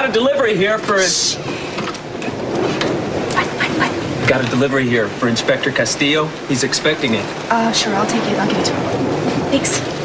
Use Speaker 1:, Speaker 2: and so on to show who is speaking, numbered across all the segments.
Speaker 1: Got a delivery here for... Got a delivery here for Inspector Castillo. He's expecting it.
Speaker 2: Sure, I'll take it. I'll give it to him. Thanks.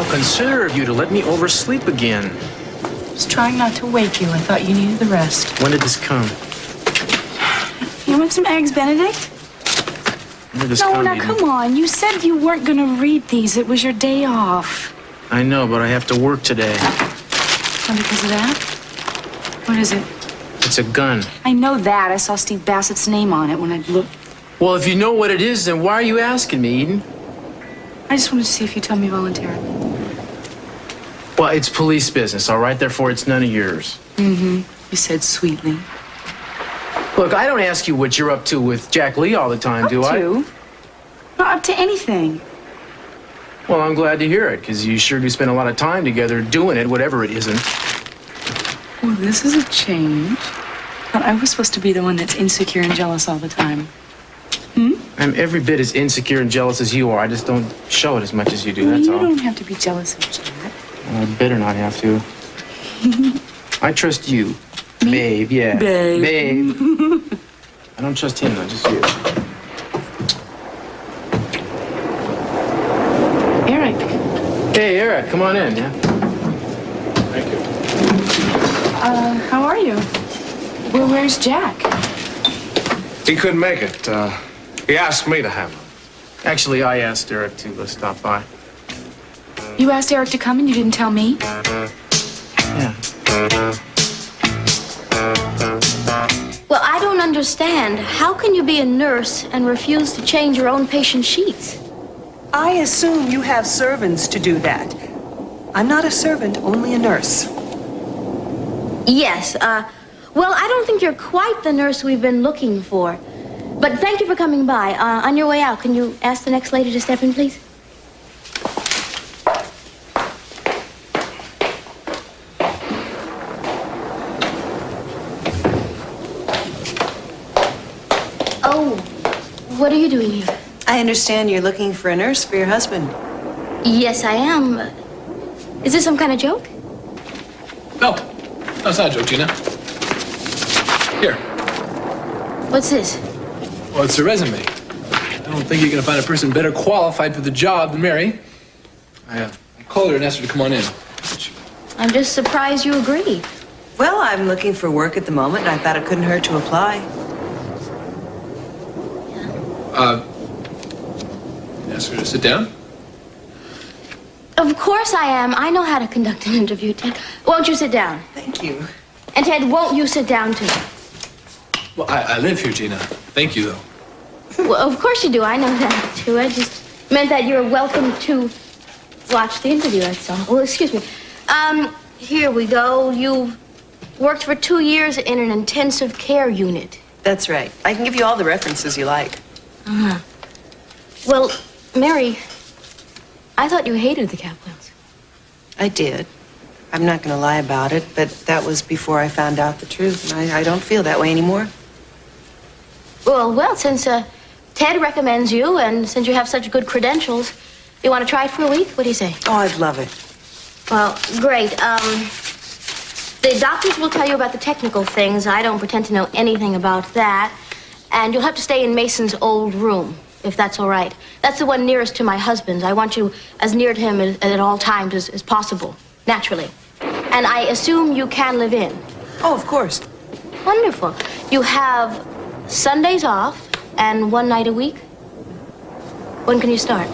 Speaker 3: Considerate of you to let me oversleep again.
Speaker 2: I was trying not to wake you. I thought you needed the rest.
Speaker 3: When did this come?
Speaker 2: You want some eggs Benedict?
Speaker 3: When did this come?
Speaker 2: No, now come on. You said you weren't going to read these. It was your day off.
Speaker 3: I know, but I have to work today.
Speaker 2: Oh, because of that? What is it?
Speaker 3: It's a gun.
Speaker 2: I know that. I saw Steve Bassett's name on it when I looked.
Speaker 3: Well, if you know what it is, then why are you asking me, Eden?
Speaker 2: I just wanted to see if you tell me voluntarily.
Speaker 3: Well, it's police business, all right? Therefore, it's none of yours.
Speaker 2: Mm-hmm. You said sweetly.
Speaker 3: Look, I don't ask you what you're up to with Jack Lee all the time, do I?
Speaker 2: Not up to anything.
Speaker 3: Well, I'm glad to hear it, because you sure do spend a lot of time together doing it, whatever it isn't.
Speaker 2: Well, this is a change. Thought I was supposed to be the one that's insecure and jealous all the time.
Speaker 3: I'm every bit as insecure and jealous as you are. I just don't show it as much as you do, that's all.
Speaker 2: You don't have to be jealous of Jack.
Speaker 3: I better not have to. I trust you.
Speaker 2: Me?
Speaker 3: Babe, yeah.
Speaker 2: Babe.
Speaker 3: I don't trust him, though, just you.
Speaker 2: Eric.
Speaker 3: Hey, Eric, come on in, yeah? Thank you.
Speaker 2: How are you? Well, where's Jack?
Speaker 4: He couldn't make it. He asked me to handle it.
Speaker 3: Actually, I asked Eric to stop by.
Speaker 2: You asked Eric to come and you didn't tell me?
Speaker 3: Yeah.
Speaker 5: Well, I don't understand. How can you be a nurse and refuse to change your own patient's sheets?
Speaker 6: I assume you have servants to do that. I'm not a servant, only a nurse.
Speaker 5: Yes, well, I don't think you're quite the nurse we've been looking for. But thank you for coming by. On your way out, can you ask the next lady to step in, please? Oh, what are you doing here?
Speaker 6: I understand you're looking for a nurse for your husband.
Speaker 5: Yes, I am. Is this some kind of joke?
Speaker 7: No, it's not a joke, Gina. Here.
Speaker 5: What's this?
Speaker 7: Well, it's a resume. I don't think you're going to find a person better qualified for the job than Mary. I called her and asked her to come on in.
Speaker 5: I'm just surprised you agreed.
Speaker 6: Well, I'm looking for work at the moment, and I thought it couldn't hurt to apply.
Speaker 7: Ask her to sit down.
Speaker 5: Of course I am. I know how to conduct an interview, Ted. Won't you sit down?
Speaker 6: Thank you.
Speaker 5: And Ted, won't you sit down too?
Speaker 7: Well, I live here, Gina. Thank you, though.
Speaker 5: Well, of course you do. I know that, too. I just meant that you're welcome to watch the interview, that's all. Well, excuse me. Here we go. You worked for 2 years in an intensive care unit.
Speaker 6: That's right. I can give you all the references you like.
Speaker 5: Uh-huh. Well, Mary, I thought you hated the Capwells.
Speaker 6: I did. I'm not going to lie about it, but that was before I found out the truth, and I don't feel that way anymore.
Speaker 5: Well, since Ted recommends you, and since you have such good credentials, you want to try it for a week? What do you say?
Speaker 6: Oh, I'd love it.
Speaker 5: Well, great. The doctors will tell you about the technical things. I don't pretend to know anything about that. And you'll have to stay in Mason's old room, if that's all right. That's the one nearest to my husband's. I want you as near to him at all times as possible, naturally. And I assume you can live in.
Speaker 6: Oh, of course.
Speaker 5: Wonderful. You have Sundays off and 1 night a week? When can you start?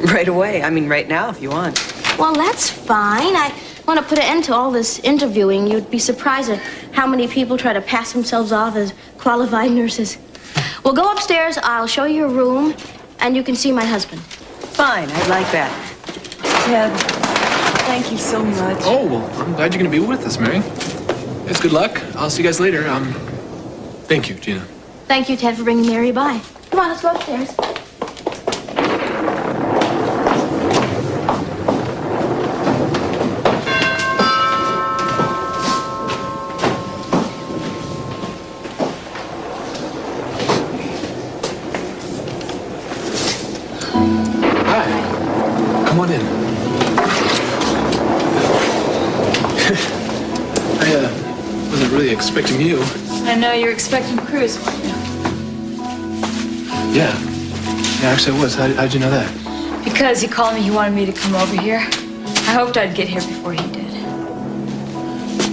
Speaker 6: Right away. I mean, right now, if you want.
Speaker 5: Well, that's fine. I want to put an end to all this interviewing. You'd be surprised at how many people try to pass themselves off as qualified nurses. Well, go upstairs. I'll show you your room, and you can see my husband.
Speaker 6: Fine. I'd like that.
Speaker 2: Ted, thank you so much.
Speaker 7: Oh, well, I'm glad you're going to be with us, Mary. It's good luck. I'll see you guys later. Thank you, Gina.
Speaker 5: Thank you, Ted, for bringing Mary by. Come on, let's go upstairs.
Speaker 7: Hi. Come on in. I wasn't really expecting you.
Speaker 2: I know you're expecting Cruz, weren't you?
Speaker 7: Yeah. Yeah, actually I was. How'd you know that?
Speaker 2: Because he called me, he wanted me to come over here. I hoped I'd get here before he did.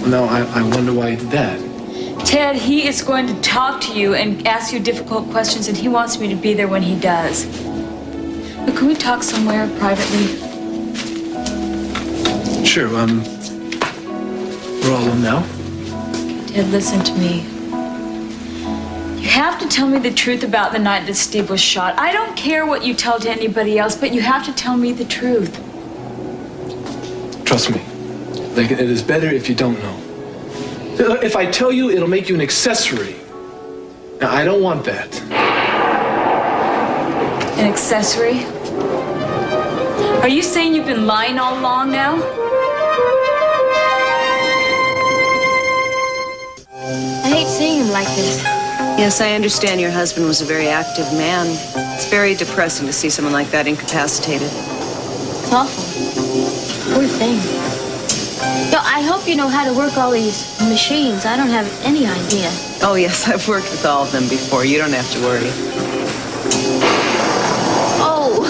Speaker 7: Well, now, I wonder why you did that.
Speaker 2: Ted, he is going to talk to you and ask you difficult questions, and he wants me to be there when he does. But can we talk somewhere privately?
Speaker 7: Sure, we're all alone now.
Speaker 2: Ted, listen to me. You have to tell me the truth about the night that Steve was shot. I don't care what you tell to anybody else, but you have to tell me the truth.
Speaker 7: Trust me. Like, it is better if you don't know. If I tell you, it'll make you an accessory. Now, I don't want that.
Speaker 2: An accessory? Are you saying you've been lying all along now?
Speaker 5: I hate seeing him like this.
Speaker 6: Yes, I understand your husband was a very active man. It's very depressing to see someone like that incapacitated.
Speaker 5: It's awful. Poor thing. Yo, I hope you know how to work all these machines. I don't have any idea.
Speaker 6: Oh, yes, I've worked with all of them before. You don't have to worry.
Speaker 5: Oh,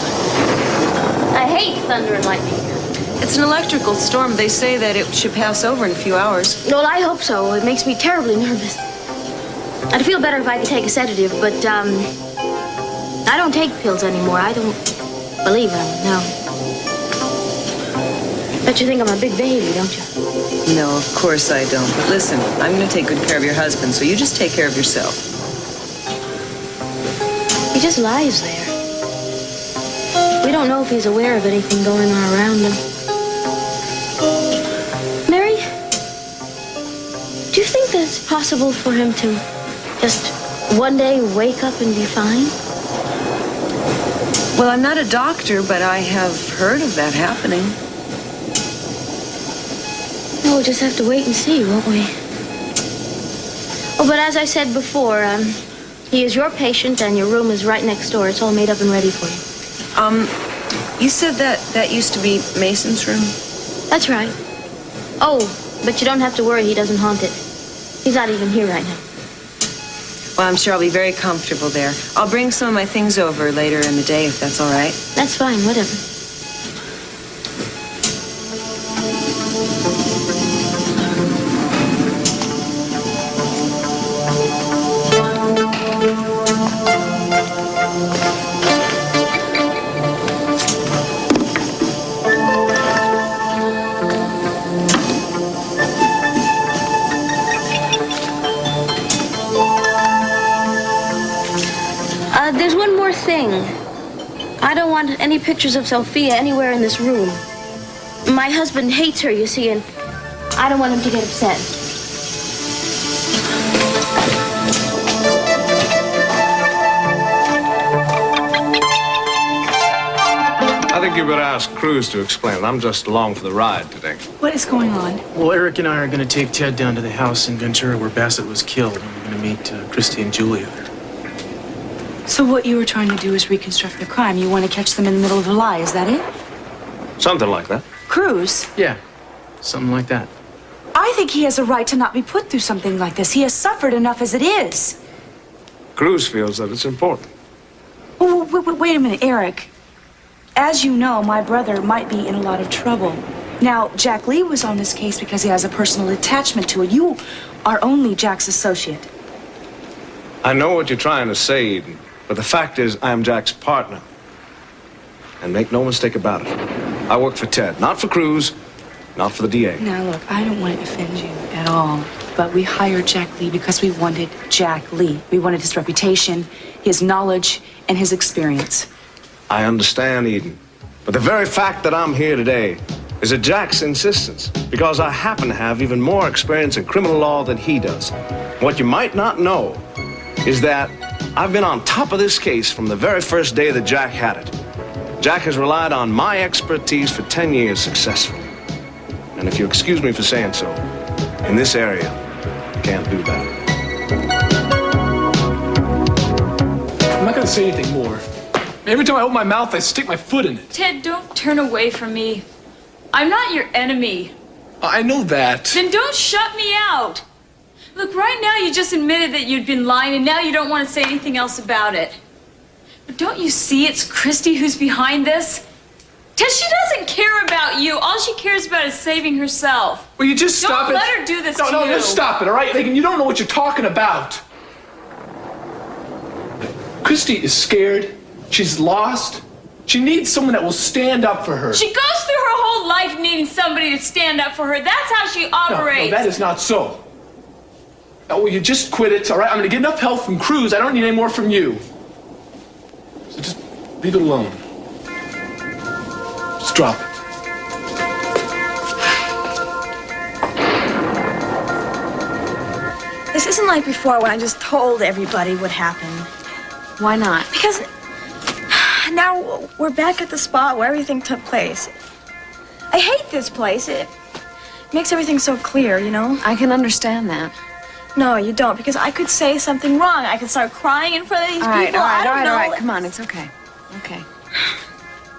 Speaker 5: I hate thunder and lightning.
Speaker 6: It's an electrical storm. They say that it should pass over in a few hours.
Speaker 5: Well, I hope so. It makes me terribly nervous. I'd feel better if I could take a sedative, but, I don't take pills anymore. I don't believe them, no. Bet you think I'm a big baby, don't you?
Speaker 6: No, of course I don't. But listen, I'm going to take good care of your husband, so you just take care of yourself.
Speaker 5: He just lies there. We don't know if he's aware of anything going on around him. Mary, do you think that it's possible for him to just one day wake up and be fine?
Speaker 6: Well, I'm not a doctor, but I have heard of that happening.
Speaker 5: We'll just have to wait and see, won't we? Oh, but as I said before, he is your patient and your room is right next door. It's all made up and ready for you.
Speaker 6: You said that used to be Mason's room?
Speaker 5: That's right. Oh, but you don't have to worry he doesn't haunt it. He's not even here right now.
Speaker 6: Well, I'm sure I'll be very comfortable there. I'll bring some of my things over later in the day, if that's all right.
Speaker 5: That's fine, whatever. There's one more thing. I don't want any pictures of Sophia anywhere in this room. My husband hates her, you see, and I don't want him to get upset.
Speaker 4: I think you better ask Cruz to explain it. I'm just along for the ride today.
Speaker 2: What is going on?
Speaker 3: Well, Eric and I are going to take Ted down to the house in Ventura where Bassett was killed. And we're going to meet Christy and Julia there.
Speaker 2: So what you were trying to do is reconstruct the crime. You want to catch them in the middle of a lie, is that it?
Speaker 4: Something like that.
Speaker 2: Cruz,
Speaker 3: Yeah, something like that.
Speaker 2: I think he has a right to not be put through something like this. He has suffered enough as it is.
Speaker 4: Cruz feels that it's important.
Speaker 2: Oh, wait a minute, Eric. As you know, my brother might be in a lot of trouble. Now, Jack Lee was on this case because he has a personal attachment to it. You are only Jack's associate.
Speaker 4: I know what you're trying to say, Eden, but the fact is I am Jack's partner. And make no mistake about it. I work for Ted, not for Cruz, not for the DA.
Speaker 2: Now, look, I don't want to offend you at all, but we hired Jack Lee because we wanted Jack Lee. We wanted his reputation, his knowledge, and his experience.
Speaker 4: I understand, Eden. But the very fact that I'm here today is at Jack's insistence, because I happen to have even more experience in criminal law than he does. What you might not know is that I've been on top of this case from the very first day that Jack had it. Jack has relied on my expertise for 10 years successfully. And if you excuse me for saying so, in this area, I can't do that.
Speaker 7: I'm not gonna say anything more. Every time I open my mouth, I stick my foot in it.
Speaker 8: Ted, don't turn away from me. I'm not your enemy.
Speaker 7: I know that.
Speaker 8: Then don't shut me out. Look, right now you just admitted that you'd been lying, and now you don't want to say anything else about it. But don't you see it's Christy who's behind this? Ted, she doesn't care about you. All she cares about is saving herself.
Speaker 7: Will you just stop it?
Speaker 8: Don't let her do this to you.
Speaker 7: No, just stop it, all right? Laken, you don't know what you're talking about. Christy is scared. She's lost. She needs someone that will stand up for her.
Speaker 8: She goes through her whole life needing somebody to stand up for her. That's how she operates.
Speaker 7: No, that is not so. Now, will you just quit it, all right? I'm going to get enough help from Cruz. I don't need any more from you. So just leave it alone. Just drop it.
Speaker 9: This isn't like before when I just told everybody what happened.
Speaker 2: Why not?
Speaker 9: Because now we're back at the spot where everything took place. I hate this place. It makes everything so clear, you know?
Speaker 2: I can understand that.
Speaker 9: No, you don't, because I could say something wrong. I could start crying in front of these people. I don't know.
Speaker 2: All right. Come on, it's okay. Okay.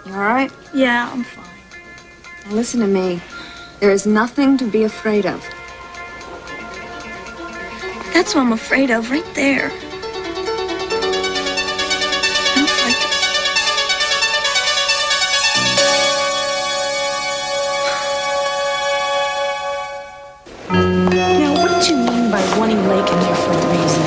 Speaker 2: You all right?
Speaker 9: Yeah, I'm fine.
Speaker 2: Now listen to me. There is nothing to be afraid of.
Speaker 9: That's what I'm afraid of, right there. I don't like it.
Speaker 2: Now, what did you mean by wanting Laken here for a reason?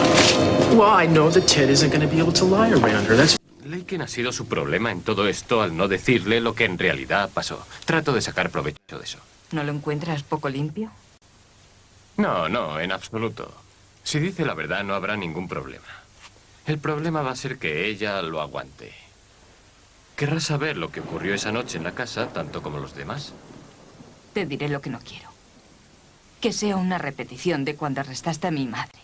Speaker 3: Well, I know that Ted isn't going to be able to lie around her. That's...
Speaker 10: Laken ha sido su problema en todo esto al no decirle lo que en realidad pasó. Trato de sacar provecho de eso.
Speaker 11: ¿No lo encuentras poco limpio?
Speaker 10: No, en absoluto. Si dice la verdad, no habrá ningún problema. El problema va a ser que ella lo aguante. Querrá saber lo que ocurrió esa noche en la casa, tanto como los demás.
Speaker 11: Te diré lo que no quiero. Que sea una repetición de cuando arrestaste a mi madre.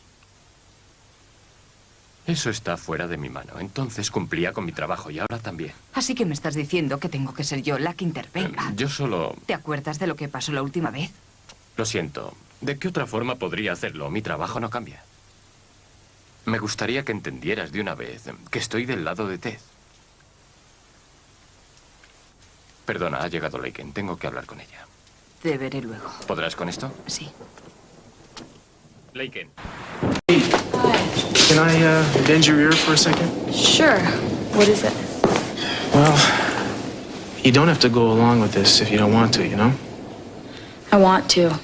Speaker 10: Eso está fuera de mi mano. Entonces cumplía con mi trabajo y ahora también.
Speaker 11: Así que me estás diciendo que tengo que ser yo la que intervenga.
Speaker 10: Yo solo...
Speaker 11: ¿Te acuerdas de lo que pasó la última vez?
Speaker 10: Lo siento. ¿De qué otra forma podría hacerlo? Mi trabajo no cambia. Me gustaría que entendieras de una vez que estoy del lado de Ted. Perdona, ha llegado Laken. Tengo que hablar con ella.
Speaker 11: Te veré luego.
Speaker 10: ¿Podrás con esto?
Speaker 11: Sí.
Speaker 10: Laken.
Speaker 3: Can I bend your ear for a second?
Speaker 2: Sure. What is it?
Speaker 3: Well, you don't have to go along with this if you don't want to, you know?
Speaker 2: I want to.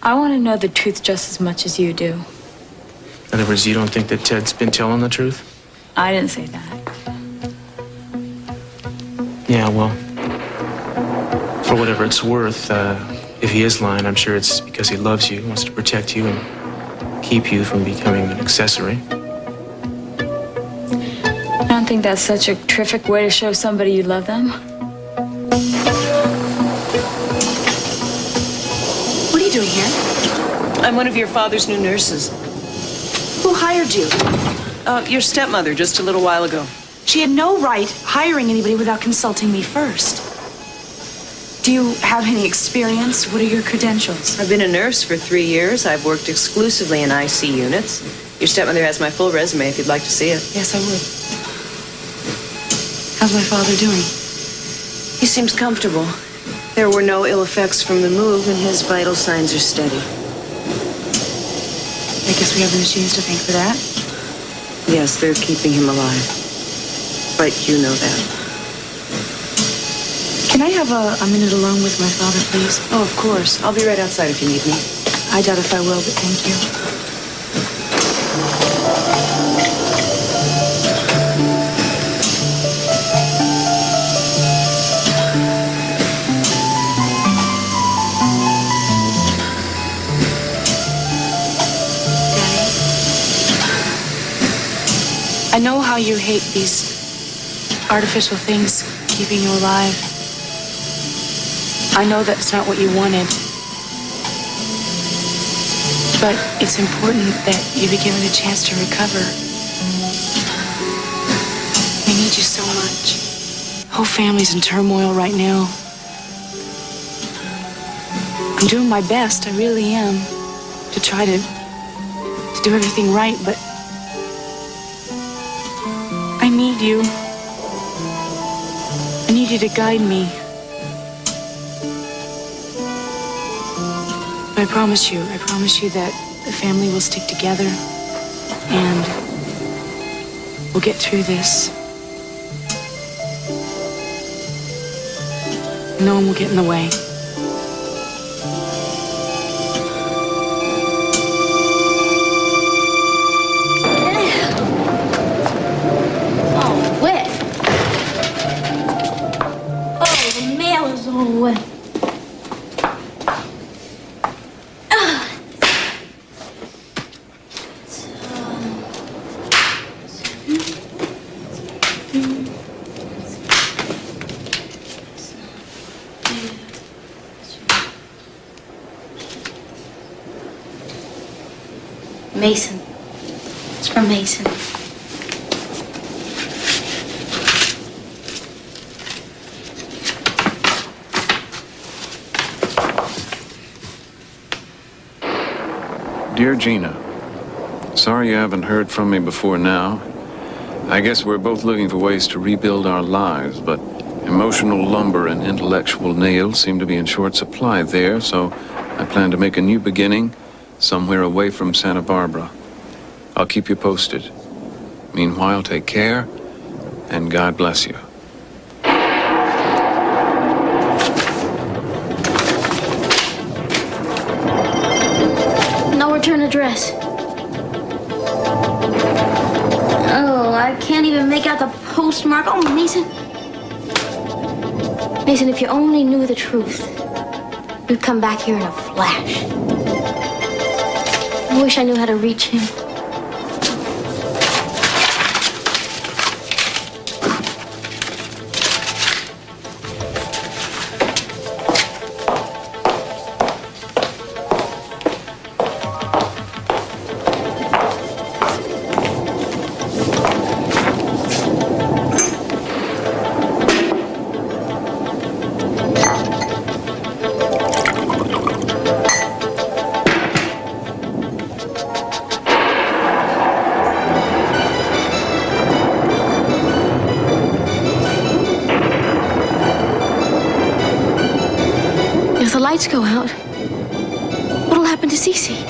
Speaker 2: I want to know the truth just as much as you do.
Speaker 3: In other words, you don't think that Ted's been telling the truth?
Speaker 2: I didn't say that.
Speaker 3: Yeah, well, for whatever it's worth, if he is lying, I'm sure it's because he loves you, wants to protect you and keep you from becoming an accessory.
Speaker 2: I don't think that's such a terrific way to show somebody you love them.
Speaker 6: What are you doing here? I'm one of your father's new nurses.
Speaker 2: Who hired you?
Speaker 6: Your stepmother, just a little while ago.
Speaker 2: She had no right hiring anybody without consulting me first. Do you have any experience? What are your credentials?
Speaker 6: I've been a nurse for 3 years. I've worked exclusively in IC units. Your stepmother has my full resume if you'd like to see it.
Speaker 2: Yes, I would. How's my father doing?
Speaker 6: He seems comfortable. There were no ill effects from the move, and his vital signs are steady.
Speaker 2: I guess we have the machines to thank for that.
Speaker 6: Yes, they're keeping him alive. But you know that.
Speaker 2: Can I have a minute alone with my father, please?
Speaker 6: Oh, of course. I'll be right outside if you need me.
Speaker 2: I doubt if I will, but thank you. Daddy, I know how you hate these artificial things. keeping you alive. I know that's not what you wanted. But it's important that you be given a chance to recover. We need you so much. The whole family's in turmoil right now. I'm doing my best, I really am, to try to do everything right, but I need you. I need you to guide me. But I promise you that the family will stick together and we'll get through this. No one will get in the way.
Speaker 5: Oh, wet. Oh, the mail is all wet. Mason. It's from Mason.
Speaker 12: Dear Gina, sorry you haven't heard from me before now. I guess we're both looking for ways to rebuild our lives, but emotional lumber and intellectual nails seem to be in short supply there, so I plan to make a new beginning somewhere away from Santa Barbara. I'll keep you posted. Meanwhile, take care, and God bless you.
Speaker 5: No return address. Oh, I can't even make out the postmark. Oh, Mason. Mason, if you only knew the truth, you'd come back here in a flash. I wish I knew how to reach him. If the lights go out, what'll happen to Cece?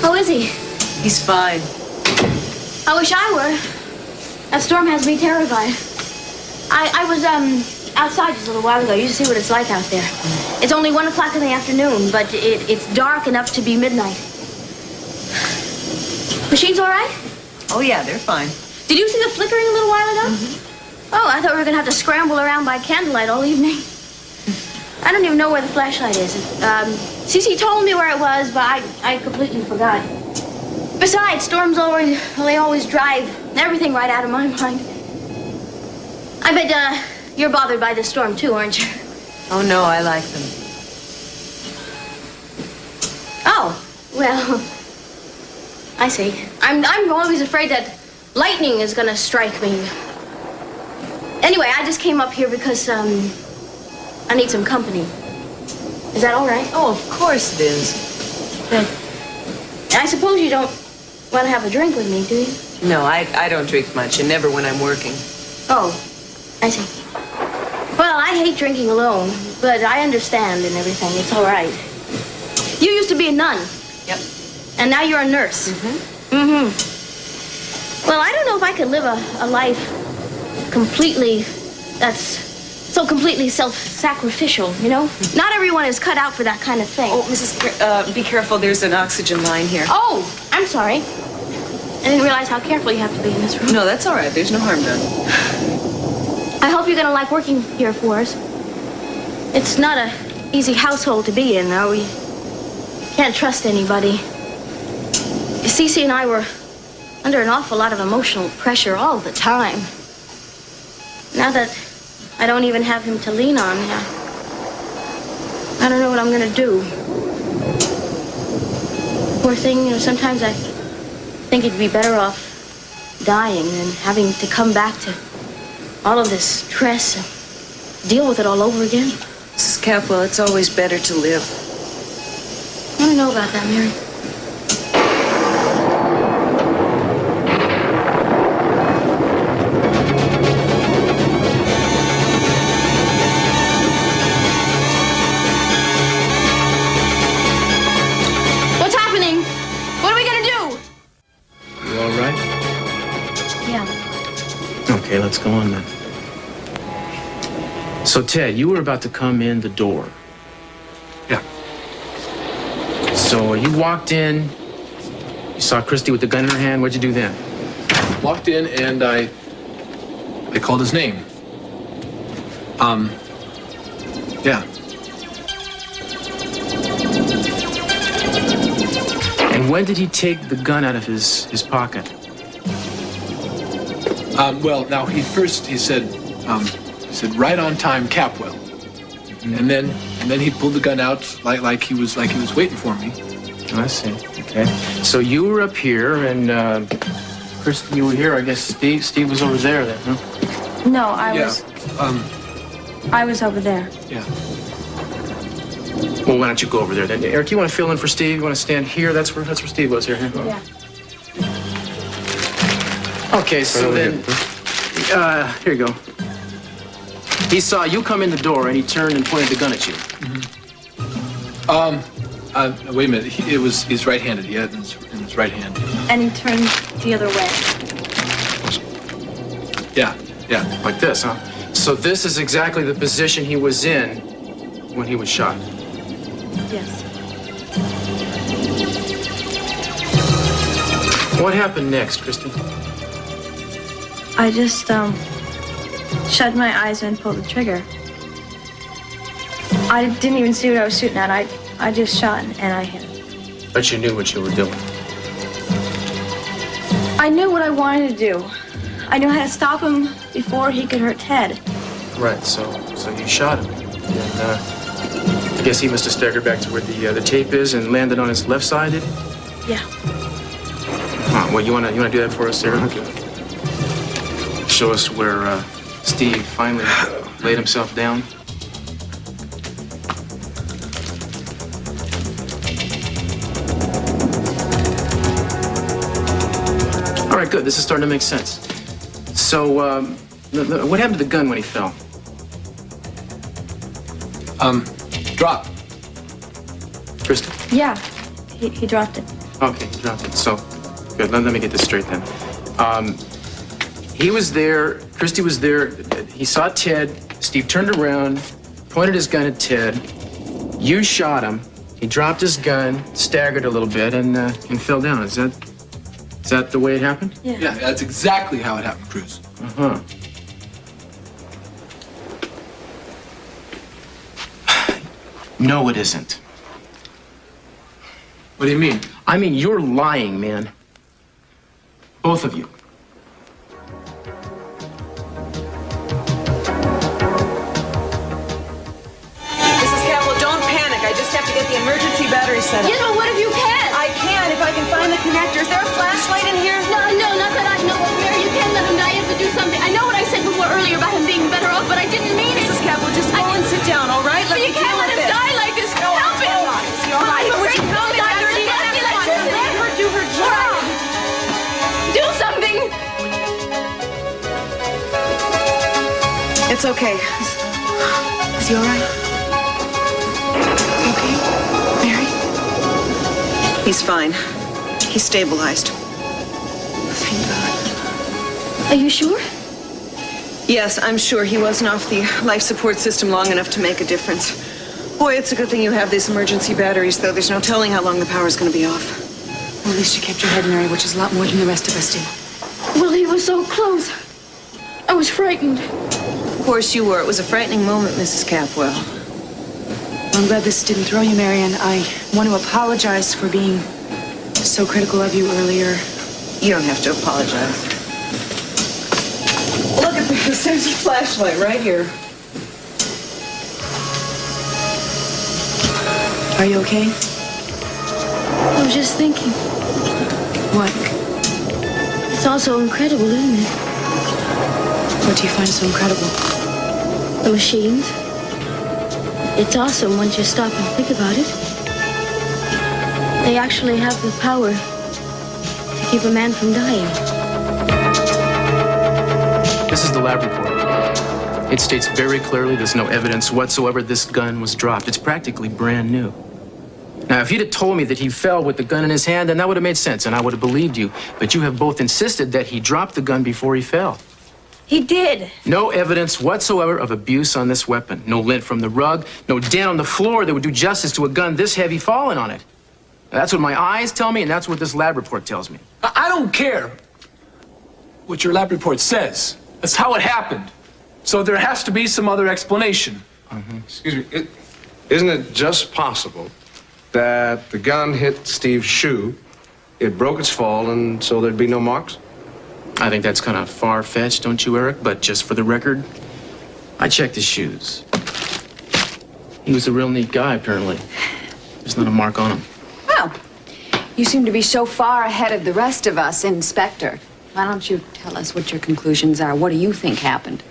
Speaker 5: How is he?
Speaker 6: He's fine.
Speaker 5: I wish I were. That storm has me terrified. I was, outside just a little while ago. You should see what it's like out there. It's only 1 o'clock in the afternoon, but it's dark enough to be midnight. Machines all right?
Speaker 6: Oh, yeah, they're fine.
Speaker 5: Did you see the flickering a little while ago? Oh, I thought we were going to have to scramble around by candlelight all evening. I don't even know where the flashlight is. Cece told me where it was, but I completely forgot. Besides, storms always, well, they always drive everything right out of my mind. I bet, you're bothered by this storm, too, aren't you?
Speaker 6: Oh, no, I like them.
Speaker 5: Oh, well, I see. I'm always afraid that lightning is gonna strike me. Anyway, I just came up here because, I need some company. Is that all right?
Speaker 6: Oh, of course it is.
Speaker 5: Good. I suppose you don't want to have a drink with me, do you?
Speaker 6: No, I don't drink much, and never when I'm working.
Speaker 5: Oh, I see. Well, I hate drinking alone, but I understand and everything. It's all right. You used to be a nun.
Speaker 6: Yep.
Speaker 5: And now you're a nurse. Well, I don't know if I could live a life completely, that's so completely self-sacrificial, you know? Not everyone is cut out for that kind of thing.
Speaker 6: Oh, Mrs. Be careful. There's an oxygen line here.
Speaker 5: Oh, I'm sorry. I didn't realize how careful you have to be in this room.
Speaker 6: No, that's all right. There's no harm done.
Speaker 5: I hope you're going to like working here for us. It's not an easy household to be in, though. We can't trust anybody. Cece and I were under an awful lot of emotional pressure all the time. Now that I don't even have him to lean on, I don't know what I'm going to do. Poor thing, you know, sometimes I think he'd be better off dying than having to come back to all of this stress and deal with it all over again.
Speaker 6: Mrs. Capwell, it's always better to live.
Speaker 5: I don't know about that, Mary. What's happening? What are we gonna do?
Speaker 3: You all right?
Speaker 5: Yeah.
Speaker 3: Okay, let's go on then. So, Ted, you were about to come in the door.
Speaker 7: Yeah.
Speaker 3: So you walked in, you saw Christy with the gun in her hand. What'd you do then?
Speaker 7: Walked in and I called his name. Yeah.
Speaker 3: And when did he take the gun out of his pocket?
Speaker 7: Well, now he said, right on time, Capwell. And then he pulled the gun out like he was waiting for me.
Speaker 3: Oh, I see. Okay. So you were up here, and Christy, you were here. I guess Steve was over there then, huh?
Speaker 9: No, I was over there.
Speaker 7: Yeah.
Speaker 3: Well, why don't you go over there then? Eric, you want to fill in for Steve? You want to stand here? That's where Steve was here. Huh?
Speaker 9: Yeah.
Speaker 3: Okay, so then, here you go. He saw you come in the door, and he turned and pointed the gun at you.
Speaker 7: Wait a minute. He's right-handed. He had it in his right hand.
Speaker 9: And he turned the other way.
Speaker 7: Yeah.
Speaker 3: Like this, huh? So this is exactly the position he was in when he was shot.
Speaker 9: Yes.
Speaker 3: What happened next, Christy?
Speaker 9: I just, shut my eyes and pulled the trigger. I didn't even see what I was shooting at. I just shot and I hit.
Speaker 3: But you knew what you were doing.
Speaker 9: I knew what I wanted to do. I knew how to stop him before he could hurt Ted.
Speaker 3: Right, so you shot him. And I guess he must have staggered back to where the tape is and landed on his left side, did he?
Speaker 9: Yeah.
Speaker 3: Huh, well, you wanna do that for us, Sarah? Show us where Steve finally laid himself down. All right, good. This is starting to make sense. So, what happened to the gun when he fell?
Speaker 7: Drop.
Speaker 3: Christy?
Speaker 9: Yeah. He dropped it.
Speaker 3: Okay, he dropped it. So, good. Let me get this straight then. He was there. Christy was there. He saw Ted. Steve turned around, pointed his gun at Ted. You shot him. He dropped his gun, staggered a little bit, and fell down. Is that the way it happened?
Speaker 7: Yeah, that's exactly how it happened, Cruz.
Speaker 3: Uh-huh. No, it isn't.
Speaker 7: What do you mean?
Speaker 3: I mean, you're lying, man. Both of you.
Speaker 6: Mrs. Capwell, don't panic. I just have to get the emergency battery set up.
Speaker 5: You know, what if you can?
Speaker 6: I can if I can find the connector. Is there a flashlight in here?
Speaker 5: No, not that I know of. Mary, you can't let him die. You have to do something. I know what I said before earlier about him being
Speaker 6: okay.
Speaker 2: Is he all right? Okay? Mary?
Speaker 6: He's fine. He's stabilized.
Speaker 2: Thank God.
Speaker 9: Are you sure?
Speaker 6: Yes, I'm sure he wasn't off the life support system long enough to make a difference. Boy, it's a good thing you have these emergency batteries, though. There's no telling how long the power's going to be off.
Speaker 2: Well, at least you kept your head, Mary, which is a lot more than the rest of us do.
Speaker 9: Well, he was so close. I was frightened.
Speaker 6: Of course you were. It was a frightening moment, Mrs. Capwell.
Speaker 2: I'm glad this didn't throw you, Marion. I want to apologize for being so critical of you earlier.
Speaker 6: You don't have to apologize. Look at this. There's a flashlight right here.
Speaker 2: Are you okay?
Speaker 9: I was just thinking.
Speaker 2: What?
Speaker 9: It's all so incredible, isn't it?
Speaker 2: What do you find so incredible?
Speaker 9: The machines. It's awesome once you stop and think about it. They actually have the power to keep a man from dying.
Speaker 3: This is the lab report. It states very clearly there's no evidence whatsoever this gun was dropped. It's practically brand new. Now, if you'd have told me that he fell with the gun in his hand, then that would have made sense, and I would have believed you. But you have both insisted that he dropped the gun before he fell.
Speaker 9: He did.
Speaker 3: No evidence whatsoever of abuse on this weapon. No lint from the rug, no dent on the floor that would do justice to a gun this heavy falling on it. Now, that's what my eyes tell me, and that's what this lab report tells me.
Speaker 7: I don't care what your lab report says. That's how it happened. So there has to be some other explanation.
Speaker 4: Excuse me, isn't it just possible that the gun hit Steve's shoe, it broke its fall, and so there'd be no marks?
Speaker 3: I think that's kind of far-fetched, don't you, Eric? But just for the record, I checked his shoes. He was a real neat guy, apparently. There's not a mark on him.
Speaker 13: Well, you seem to be so far ahead of the rest of us, Inspector. Why don't you tell us what your conclusions are? What do you think happened?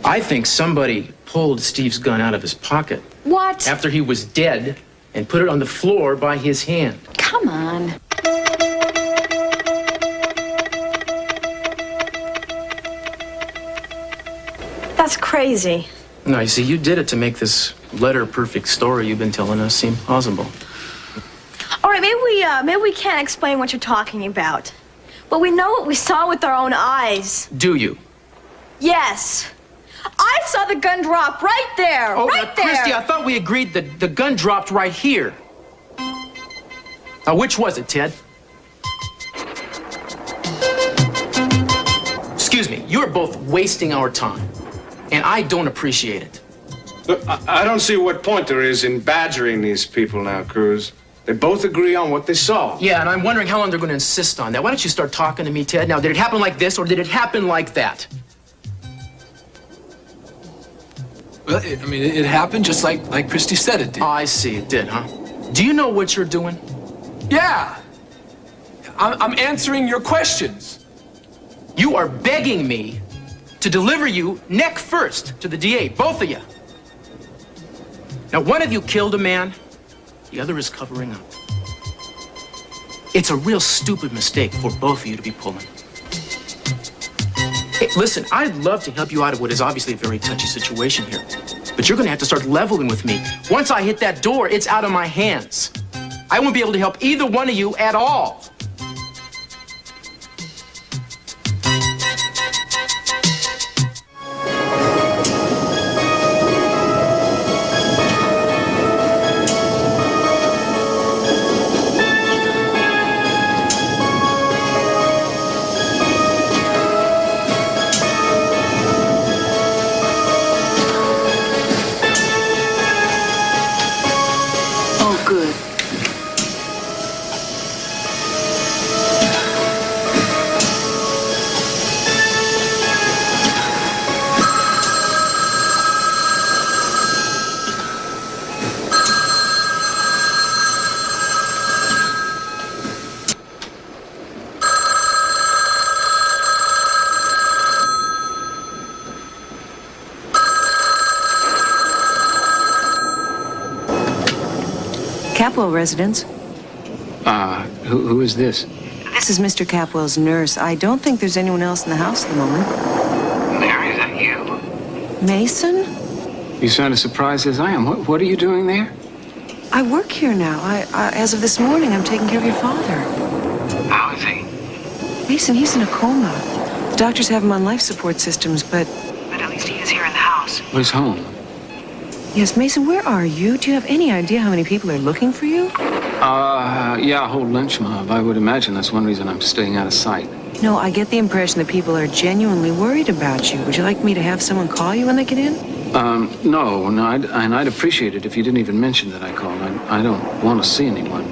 Speaker 3: I think somebody pulled Steve's gun out of his pocket.
Speaker 13: What?
Speaker 3: After he was dead and put it on the floor by his hand.
Speaker 13: Come on.
Speaker 9: That's crazy.
Speaker 3: No, you see, you did it to make this letter-perfect story you've been telling us seem plausible.
Speaker 9: All right, maybe we can't explain what you're talking about. But we know what we saw with our own eyes.
Speaker 3: Do you?
Speaker 9: Yes. I saw the gun drop right there.
Speaker 3: Oh,
Speaker 9: right there.
Speaker 3: Christy, I thought we agreed that the gun dropped right here. Now, which was it, Ted? Excuse me, you're both wasting our time, and I don't appreciate it.
Speaker 4: Look, I don't see what point there is in badgering these people now, Cruz. They both agree on what they saw.
Speaker 3: Yeah, and I'm wondering how long they're going to insist on that. Why don't you start talking to me, Ted? Now, did it happen like this, or did it happen like that?
Speaker 7: Well, it happened just like Christy said it did.
Speaker 3: Oh, I see, it did, huh? Do you know what you're doing?
Speaker 7: Yeah. I'm answering your questions.
Speaker 3: You are begging me to deliver you neck first to the DA, both of you. Now, one of you killed a man, the other is covering up. It's a real stupid mistake for both of you to be pulling. Hey, listen, I'd love to help you out of what is obviously a very touchy situation here, but you're gonna have to start leveling with me. Once I hit that door, it's out of my hands. I won't be able to help either one of you at all.
Speaker 6: Capwell residence.
Speaker 3: Who is this?
Speaker 6: This is Mr. Capwell's nurse. I don't think there's anyone else in the house at the moment.
Speaker 14: Mary, is that you?
Speaker 6: Mason?
Speaker 14: You sound as surprised as I am. What are you doing there?
Speaker 6: I work here now. As of this morning, I'm taking care of your father.
Speaker 14: How is he?
Speaker 6: Mason, he's in a coma. The doctors have him on life support systems, but at least he is here in the house.
Speaker 14: Well, he's home.
Speaker 6: Yes, Mason, where are you? Do you have any idea how many people are looking for you?
Speaker 14: Yeah, a whole lynch mob. I would imagine that's one reason I'm staying out of sight.
Speaker 6: No, I get the impression that people are genuinely worried about you. Would you like me to have someone call you when they get in?
Speaker 14: No, and I'd appreciate it if you didn't even mention that I called. I don't want to see anyone.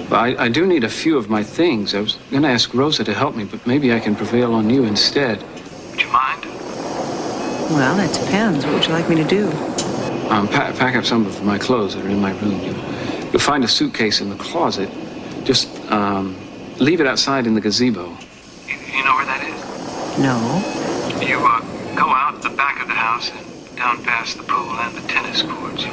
Speaker 14: But I do need a few of my things. I was going to ask Rosa to help me, but maybe I can prevail on you instead. Would you mind?
Speaker 6: Well, that depends. What would you like me to do?
Speaker 14: Pack up some of my clothes that are in my room. You'll find a suitcase in the closet. Just leave it outside in the gazebo. You know where that is?
Speaker 6: No.
Speaker 14: You go out the back of the house and down past the pool and the tennis courts.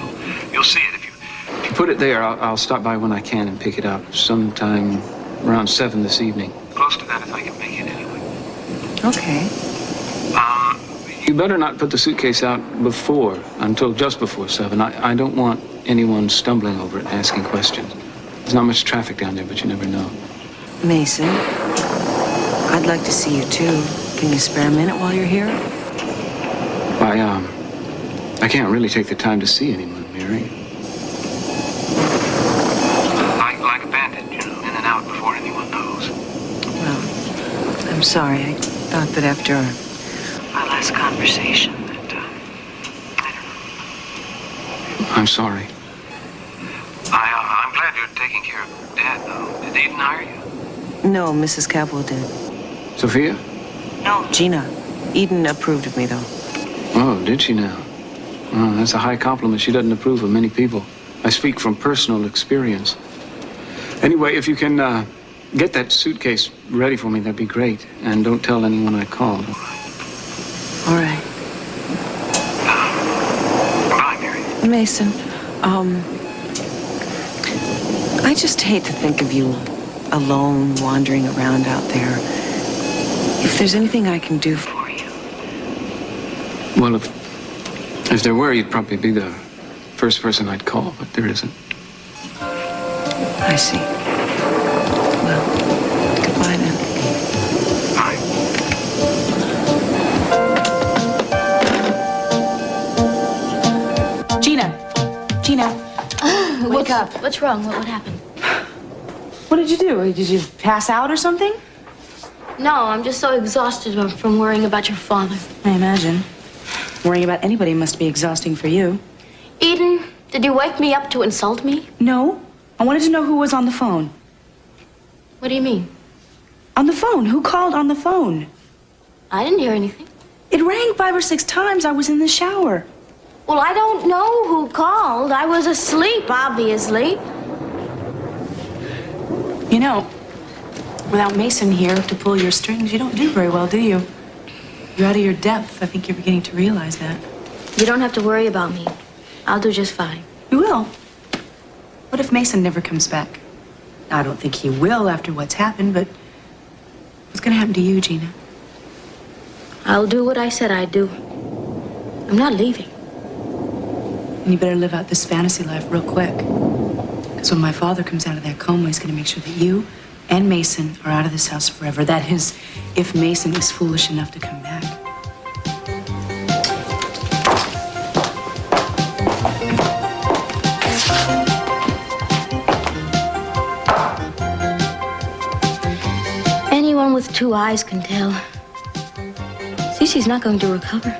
Speaker 14: You'll see it. If you put it there, I'll stop by when I can and pick it up sometime around 7 this evening. Close to that if I can make it anyway.
Speaker 6: Okay.
Speaker 14: You better not put the suitcase out until just before 7. I don't want anyone stumbling over it and asking questions. There's not much traffic down there, but you never know.
Speaker 6: Mason, I'd like to see you too. Can you spare a minute while you're here?
Speaker 14: I can't really take the time to see anyone, Mary. Like a bandit, in and out before anyone knows.
Speaker 6: Well, I'm sorry. I thought that after our last conversation that, I don't know.
Speaker 14: I'm sorry. I'm glad you're taking care of Dad, though. Did Eden hire you?
Speaker 6: No, Mrs. Capwell did.
Speaker 14: Sophia?
Speaker 6: No, Gina. Eden approved of me, though.
Speaker 14: Oh, did she now? Oh, that's a high compliment. She doesn't approve of many people. I speak from personal experience. Anyway, if you can get that suitcase ready for me, that'd be great. And don't tell anyone I called.
Speaker 6: All right.
Speaker 14: Bye, Mary.
Speaker 6: Mason, I just hate to think of you alone, wandering around out there. If there's anything I can do for you.
Speaker 14: Well, if there were, you'd probably be the first person I'd call, but there isn't.
Speaker 6: I see. Well, goodbye then.
Speaker 14: Bye.
Speaker 2: Gina, wake up.
Speaker 5: What's wrong? What happened?
Speaker 2: What did you do? Did you pass out or something?
Speaker 5: No, I'm just so exhausted from worrying about your father.
Speaker 2: I imagine. Worrying about anybody must be exhausting for you.
Speaker 5: Eden, did you wake me up to insult me?
Speaker 2: No. I wanted to know who was on the phone.
Speaker 5: What do you mean?
Speaker 2: On the phone. Who called on the phone?
Speaker 5: I didn't hear anything.
Speaker 2: It rang 5 or 6 times. I was in the shower.
Speaker 5: Well, I don't know who called. I was asleep, obviously.
Speaker 2: You know, without Mason here to pull your strings, you don't do very well, do you? You're out of your depth. I think you're beginning to realize that.
Speaker 5: You don't have to worry about me. I'll do just fine.
Speaker 2: You will. What if Mason never comes back? Now, I don't think he will after what's happened, but what's going to happen to you, Gina?
Speaker 5: I'll do what I said I'd do. I'm not leaving.
Speaker 2: And you better live out this fantasy life real quick. Because when my father comes out of that coma, he's going to make sure that you and Mason are out of this house forever. That is, if Mason is foolish enough to come back.
Speaker 5: Anyone with 2 eyes can tell. Cece's not going to recover.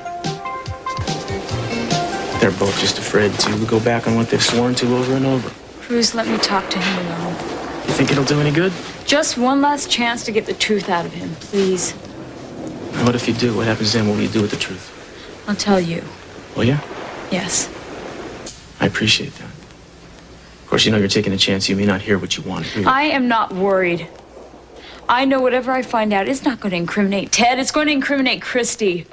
Speaker 3: They're both just afraid to go back on what they've sworn to over and over.
Speaker 8: Cruz, let me talk to him alone.
Speaker 3: You think it'll do any good?
Speaker 8: Just one last chance to get the truth out of him, please.
Speaker 3: What if you do? What happens then? What will you do with the truth?
Speaker 8: I'll tell you.
Speaker 3: Will you?
Speaker 8: Yes.
Speaker 3: I appreciate that. Of course, you're taking a chance. You may not hear what you want to hear.
Speaker 8: I am not worried. I know whatever I find out is not going to incriminate Ted. It's going to incriminate Christy.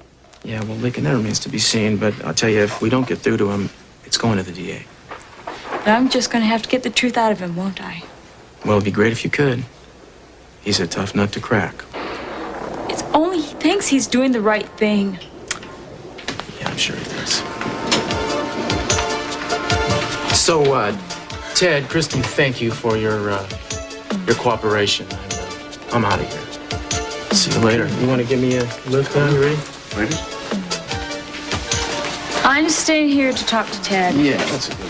Speaker 3: Yeah, well, Laken, that remains to be seen. But I'll tell you, if we don't get through to him, it's going to the DA.
Speaker 8: But I'm just going to have to get the truth out of him, won't I?
Speaker 3: Well, it'd be great if you could. He's a tough nut to crack.
Speaker 8: It's only he thinks he's doing the right thing.
Speaker 3: Yeah, sure he does. So, Ted, Christy, thank you for your cooperation. I'm out of here. See you later. You want to give me a lift now? You ready?
Speaker 4: Ready?
Speaker 8: I'm staying here to talk to Ted.
Speaker 3: Yeah, that's a good one.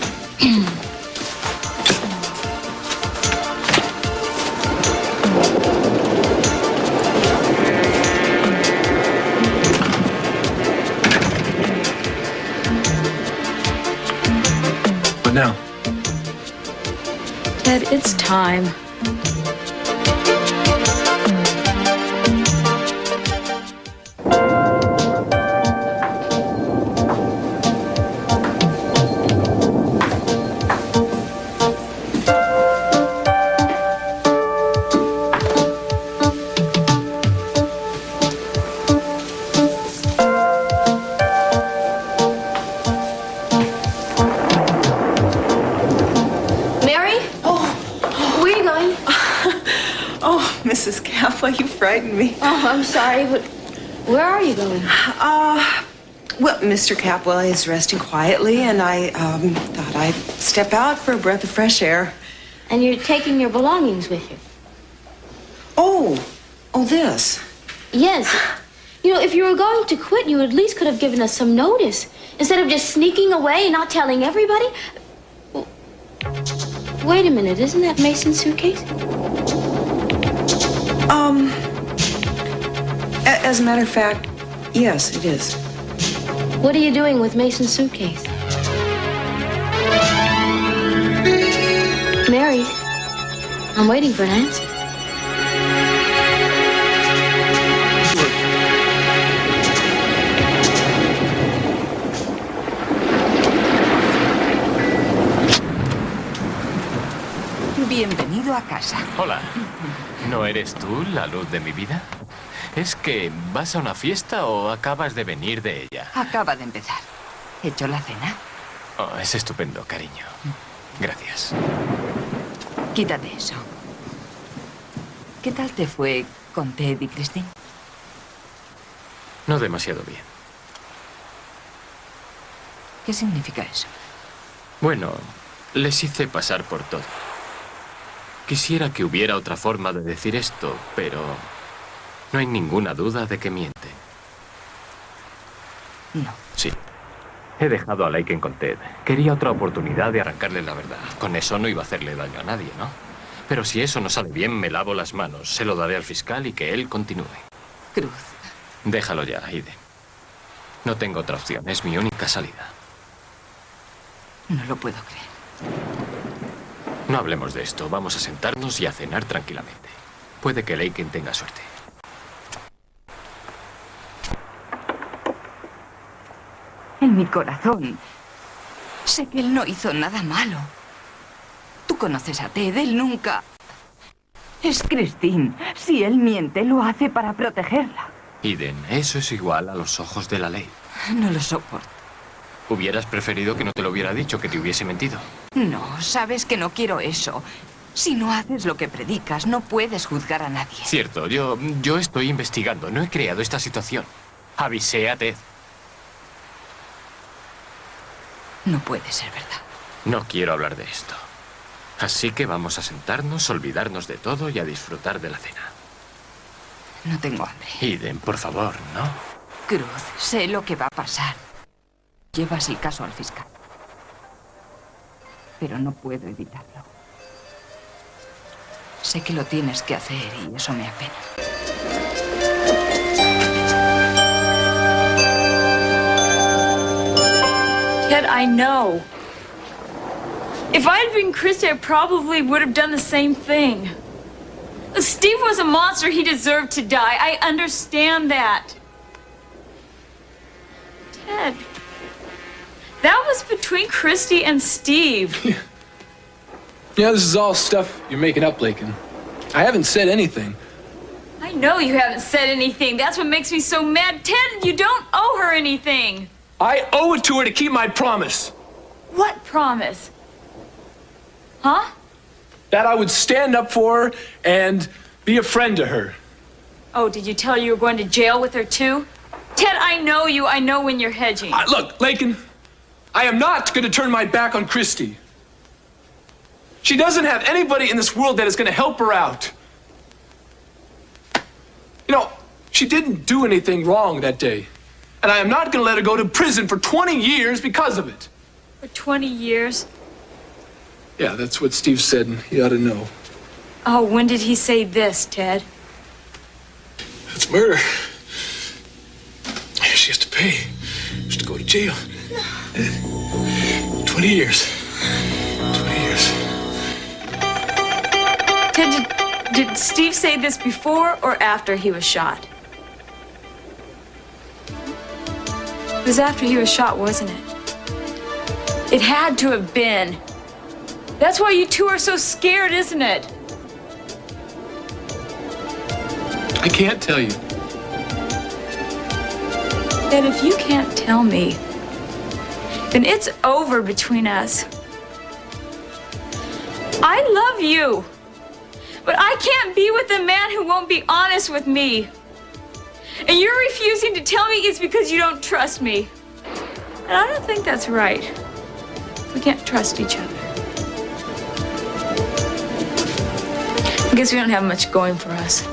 Speaker 3: What now?
Speaker 8: Ted, it's time.
Speaker 6: Mrs. Capwell, you frightened me.
Speaker 5: Oh, I'm sorry, but where are you going?
Speaker 6: Well, Mr. Capwell is resting quietly, and I thought I'd step out for a breath of fresh air.
Speaker 5: And you're taking your belongings with you?
Speaker 6: Oh, this.
Speaker 5: Yes. You know, if you were going to quit, you at least could have given us some notice. Instead of just sneaking away and not telling everybody. Well, wait a minute, isn't that Mason's suitcase?
Speaker 6: As a matter of fact, yes, it is.
Speaker 5: What are you doing with Mason's suitcase? Mary, I'm waiting for an answer.
Speaker 11: Bienvenido a casa.
Speaker 10: Hola. ¿No eres tú la luz de mi vida? ¿Es que vas a una fiesta o acabas de venir de ella?
Speaker 11: Acaba de empezar. ¿Hecho la cena?
Speaker 10: Oh, es estupendo, cariño. Gracias.
Speaker 11: Quítate eso. ¿Qué tal te fue con Ted y Christy?
Speaker 10: No demasiado bien.
Speaker 11: ¿Qué significa eso?
Speaker 10: Bueno, les hice pasar por todo. Quisiera que hubiera otra forma de decir esto, pero no hay ninguna duda de que miente.
Speaker 11: No.
Speaker 10: Sí. He dejado a Laken con Ted. Quería otra oportunidad de arrancarle la verdad. Con eso no iba a hacerle daño a nadie, ¿no? Pero si eso no sale bien, me lavo las manos. Se lo daré al fiscal y que él continúe.
Speaker 11: Cruz.
Speaker 10: Déjalo ya, Aiden. No tengo otra opción. Es mi única salida.
Speaker 11: No lo puedo creer.
Speaker 10: No hablemos de esto. Vamos a sentarnos y a cenar tranquilamente. Puede que Laken tenga suerte.
Speaker 11: En mi corazón, sé que él no hizo nada malo. Tú conoces a Ted, él nunca... Es Christine. Si él miente, lo hace para protegerla.
Speaker 10: Aiden, eso es igual a los ojos de la ley.
Speaker 11: No lo soporto.
Speaker 10: ¿Hubieras preferido que no te lo hubiera dicho, que te hubiese mentido?
Speaker 11: No, sabes que no quiero eso. Si no haces lo que predicas, no puedes juzgar a nadie.
Speaker 10: Cierto, yo estoy investigando. No he creado esta situación. Avisé a Ted.
Speaker 11: No puede ser verdad.
Speaker 10: No quiero hablar de esto. Así que vamos a sentarnos, olvidarnos de todo y a disfrutar de la cena.
Speaker 11: No tengo hambre.
Speaker 10: Aiden, por favor, ¿no?
Speaker 11: Cruz, sé lo que va a pasar. Llevas el caso al fiscal. Pero no puedo evitarlo. Sé que lo tienes que hacer y eso me apena.
Speaker 8: Ted, I know. If I had been Christy, I probably would have done the same thing. Steve was a monster. He deserved to die. I understand that. Ted, that was between Christy and Steve.
Speaker 7: Yeah, this is all stuff you're making up, Laken. I haven't said anything.
Speaker 8: I know you haven't said anything. That's what makes me so mad. Ted, you don't owe her anything.
Speaker 1: I owe it to her to keep my promise.
Speaker 8: What promise? Huh?
Speaker 1: That I would stand up for her and be a friend to her.
Speaker 8: Oh, did you tell her you were going to jail with her, too? Ted, I know you. I know when you're hedging.
Speaker 7: Look, Laken, I am not going to turn my back on Christy. She doesn't have anybody in this world that is going to help her out. You know, she didn't do anything wrong that day. And I am not going to let her go to prison for 20 years because of it.
Speaker 8: For 20 years?
Speaker 7: Yeah, that's what Steve said, and he ought to know.
Speaker 8: Oh, when did he say this, Ted?
Speaker 7: That's murder. She has to pay. She has to go to jail. 20 years. 20 years.
Speaker 8: Ted, did Steve say this before or after he was shot? It was after he was shot, wasn't it? It had to have been. That's why you two are so scared, isn't it?
Speaker 7: I can't tell you.
Speaker 8: Ted, if you can't tell me, then it's over between us. I love you, but I can't be with a man who won't be honest with me. And you're refusing to tell me it's because you don't trust me. And I don't think that's right. We can't trust each other. I guess we don't have much going for us.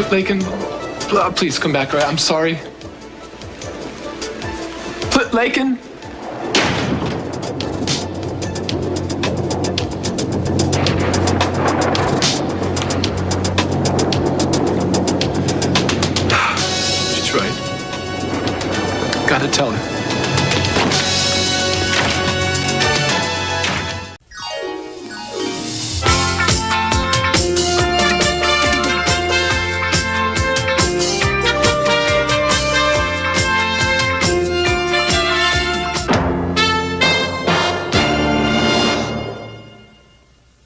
Speaker 7: Look, Laken, please come back, all right? I'm sorry. Laken? She's right. Gotta tell her.